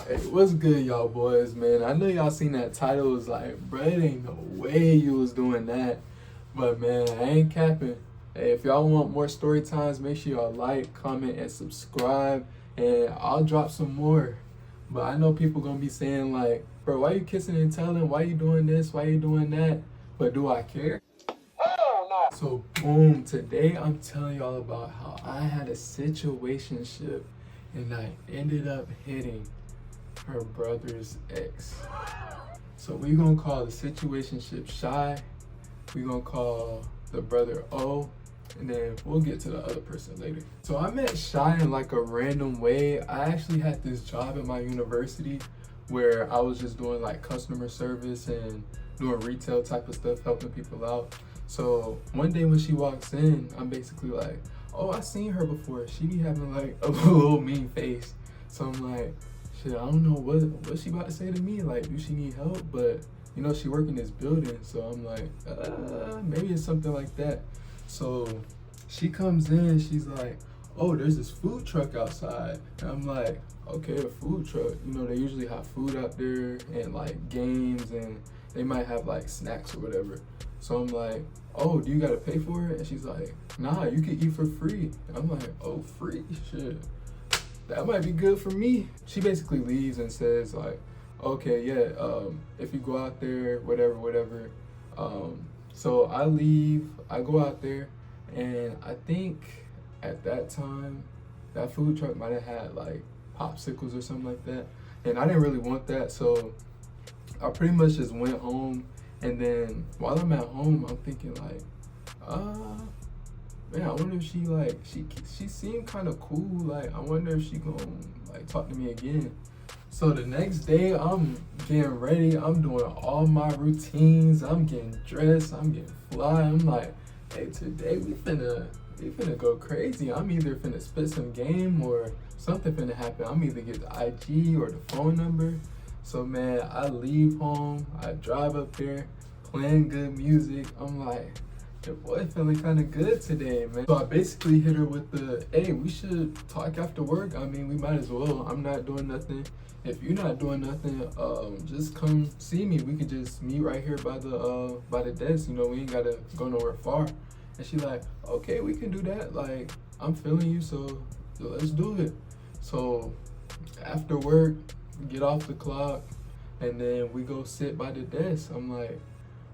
Hey, what's good, y'all boys, man? I know y'all seen that title. It was like, bro, it ain't no way you was doing that. But man, I ain't capping. Hey, if y'all want more story times, make sure y'all like, comment, and subscribe. And I'll drop some more. But I know people gonna be saying like, bro, why you kissing and telling? Why you doing this? Why you doing that? But do I care? Hell no. So boom, today I'm telling y'all about how I had a situationship and I ended up hitting her brother's ex. So we gonna call the situationship Shy. We gonna call the brother O, and then we'll get to the other person later. So I met Shy in like a random way. I actually had this job at my university where I was just doing like customer service and doing retail type of stuff, helping people out. So one day when she walks in, I'm basically like, oh, I seen her before. She be having like a little mean face. So I'm like, shit, I don't know what she about to say to me. Like, do she need help? But you know, she work in this building, so I'm like, maybe it's something like that. So she comes in, she's like, oh, there's this food truck outside. And I'm like, okay, a food truck. You know, they usually have food out there and like games, and they might have like snacks or whatever. So I'm like, oh, do you gotta pay for it? And she's like, nah, you can eat for free. And I'm like, oh, free? Shit, that might be good for me. She basically leaves and says like, okay, yeah, if you go out there, whatever. So I leave, I go out there, and I think at that time, that food truck might have had like popsicles or something like that. And I didn't really want that, so I pretty much just went home. And then while I'm at home, I'm thinking like, man, I wonder if she seemed kind of cool. Like, I wonder if she gonna like talk to me again. So the next day, I'm getting ready. I'm doing all my routines. I'm getting dressed. I'm getting fly. I'm like, hey, today we finna go crazy. I'm either finna spit some game or something finna happen. I'm either get the IG or the phone number. So man, I leave home. I drive up there, playing good music. I'm like, your boy feeling kind of good today, man. So I basically hit her with the, hey, we should talk after work. I mean, we might as well. I'm not doing nothing. If you're not doing nothing, just come see me. We could just meet right here by the desk. You know, we ain't gotta go nowhere far. And she like, okay, we can do that. Like, I'm feeling you, so let's do it. So after work, get off the clock, and then we go sit by the desk. I'm like,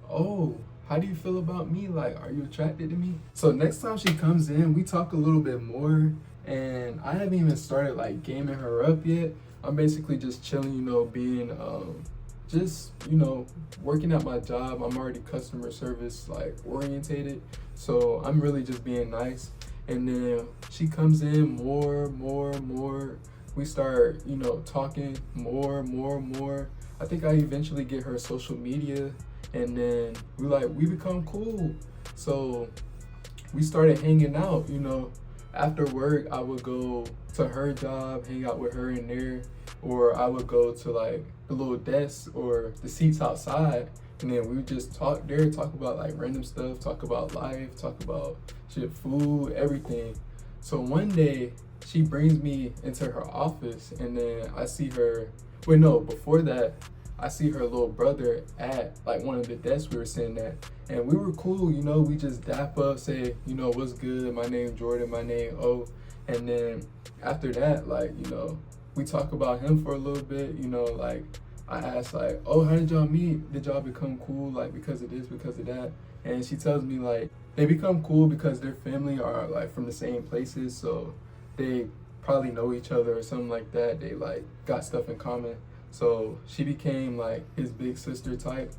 oh, how do you feel about me? Like, are you attracted to me? So next time she comes in, we talk a little bit more, and I haven't even started like gaming her up yet. I'm basically just chilling, you know, being just, you know, working at my job. I'm already customer service like orientated, so I'm really just being nice. And then she comes in more. We start, you know, talking more. I think I eventually get her social media, and then we become cool. So we started hanging out, you know. After work, I would go to her job, hang out with her in there, or I would go to like the little desk or the seats outside, and then we would just talk there, talk about like random stuff, talk about life, talk about shit, food, everything. So one day she brings me into her office, and then I see her, wait, no, before that, I see her little brother at like one of the desks we were sitting at, and we were cool, you know. We just dap up, say, you know, what's good, my name Jordan, my name O. And then after that, like, you know, we talk about him for a little bit, you know. Like, I asked like, oh, how did y'all meet? Did y'all become cool like because of this, because of that? And she tells me like they become cool because their family are like from the same places, so they probably know each other or something like that. They like got stuff in common. So she became like his big sister type.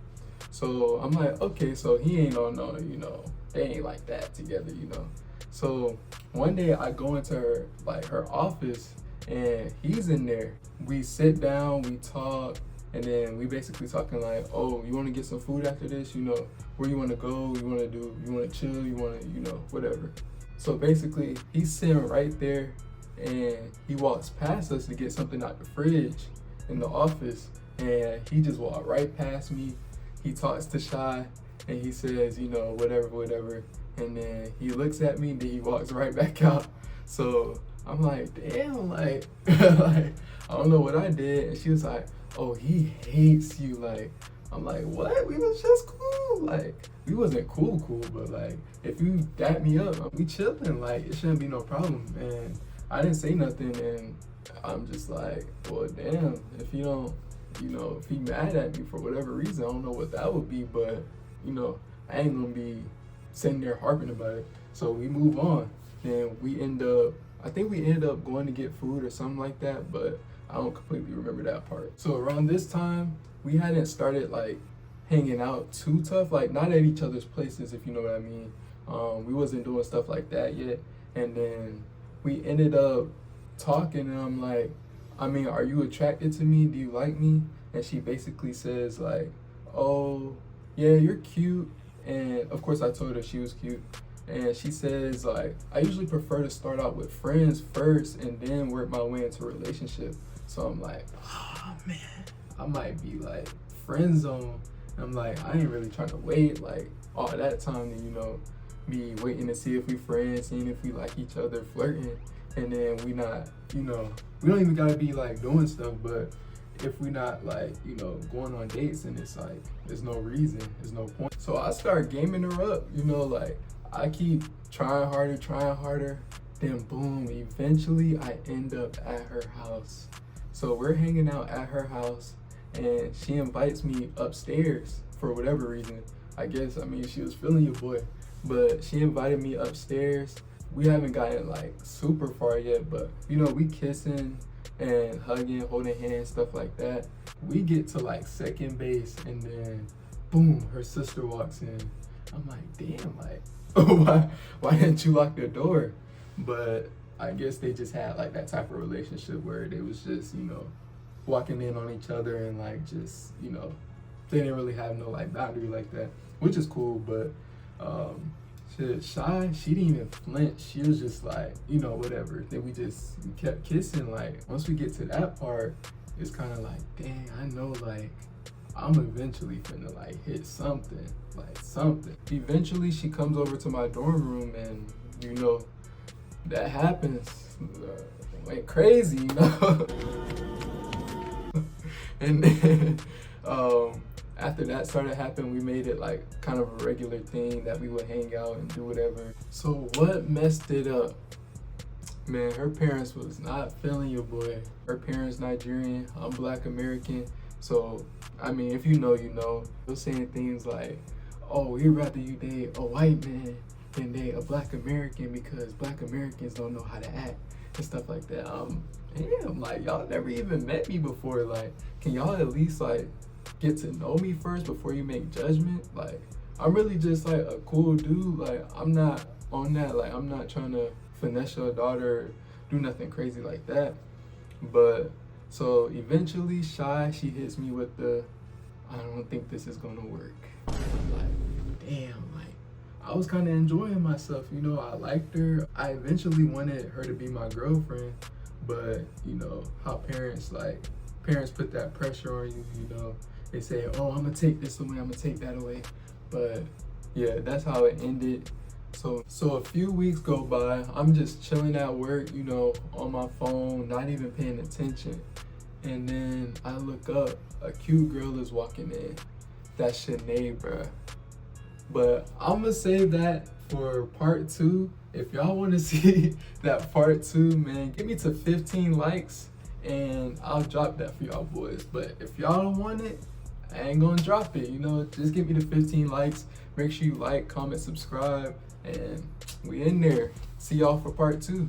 So I'm like, okay, so he ain't on no, you know, they ain't like that together, you know. So one day I go into her office, and he's in there. We sit down, we talk, and then we basically talking like, oh, you want to get some food after this? You know, where you want to go? You want to chill? You want to, you know, whatever. So basically, he's sitting right there, and he walks past us to get something out the fridge in the office, and he just walked right past me. He talks to Shy, and he says, you know, whatever, and then he looks at me, and then he walks right back out. So I'm like, damn, like, like, I don't know what I did. And she was like, oh, he hates you. Like, I'm like, what? We was just cool. Like, we wasn't cool, but like, if you dap me up, we chilling. Like, it shouldn't be no problem. And I didn't say nothing. And I'm just like, well, damn, if you don't, if he mad at me for whatever reason, I don't know what that would be. But, I ain't gonna be sitting there harping about it. So we move on. Then I think we ended up going to get food or something like that, but I don't completely remember that part. So around this time, we hadn't started like hanging out too tough, like not at each other's places, if you know what I mean. We wasn't doing stuff like that yet. And then we ended up talking, and I'm like, I mean, are you attracted to me? Do you like me? And she basically says like, oh, yeah, you're cute. And of course I told her she was cute. And she says like, I usually prefer to start out with friends first and then work my way into a relationship. So I'm like, oh man, I might be like friend zone. And I'm like, I ain't really trying to wait like all that time to, be waiting to see if we friends, seeing if we like each other, flirting. And then we not, we don't even gotta be like doing stuff, but if we not like, going on dates, and it's like, there's no reason, there's no point. So I start gaming her up, like I keep trying harder, then boom, eventually I end up at her house. So we're hanging out at her house, and she invites me upstairs for whatever reason. I guess, she was feeling your boy, but she invited me upstairs. We haven't gotten like super far yet, but we kissing and hugging, holding hands, stuff like that. We get to like second base, and then boom, her sister walks in. I'm like, damn, like, why didn't you lock the door? But I guess they just had like that type of relationship where they was just, walking in on each other, and like just, they didn't really have no like boundary like that, which is cool. But Shy, she didn't even flinch. She was just like, whatever. Then we kept kissing. Like, once we get to that part, it's kind of like, dang, I know, like, I'm eventually finna like hit something, like something. Eventually she comes over to my dorm room, and that happens. Went crazy, And then after that started happening, we made it like kind of a regular thing that we would hang out and do whatever. So what messed it up? Man, her parents was not feeling your boy. Her parents Nigerian, I'm Black American. So, if you know, They're saying things like, oh, we'd rather you date a white man than date a Black American because Black Americans don't know how to act and stuff like that. Damn, like, y'all never even met me before. Like, can y'all at least, like, get to know me first before you make judgment? Like, I'm really just, like, a cool dude. Like, I'm not on that. Like, I'm not trying to finesse your daughter or do nothing crazy like that. But so eventually she hits me with the, I don't think this is gonna work. I'm like, damn, like, I was kind of enjoying myself, I liked her. I eventually wanted her to be my girlfriend, but how parents put that pressure on you, they say, oh, I'm gonna take this away, I'm gonna take that away. But yeah, that's how it ended. So a few weeks go by, I'm just chilling at work, on my phone, not even paying attention. And then I look up, a cute girl is walking in. That's Shanae, bruh. But I'm gonna save that for part 2. If y'all wanna see that part 2, man, get me to 15 likes and I'll drop that for y'all boys. But if y'all don't want it, I ain't gonna drop it, just give me the 15 likes. Make sure you like, comment, subscribe, and we in there. See y'all for part 2.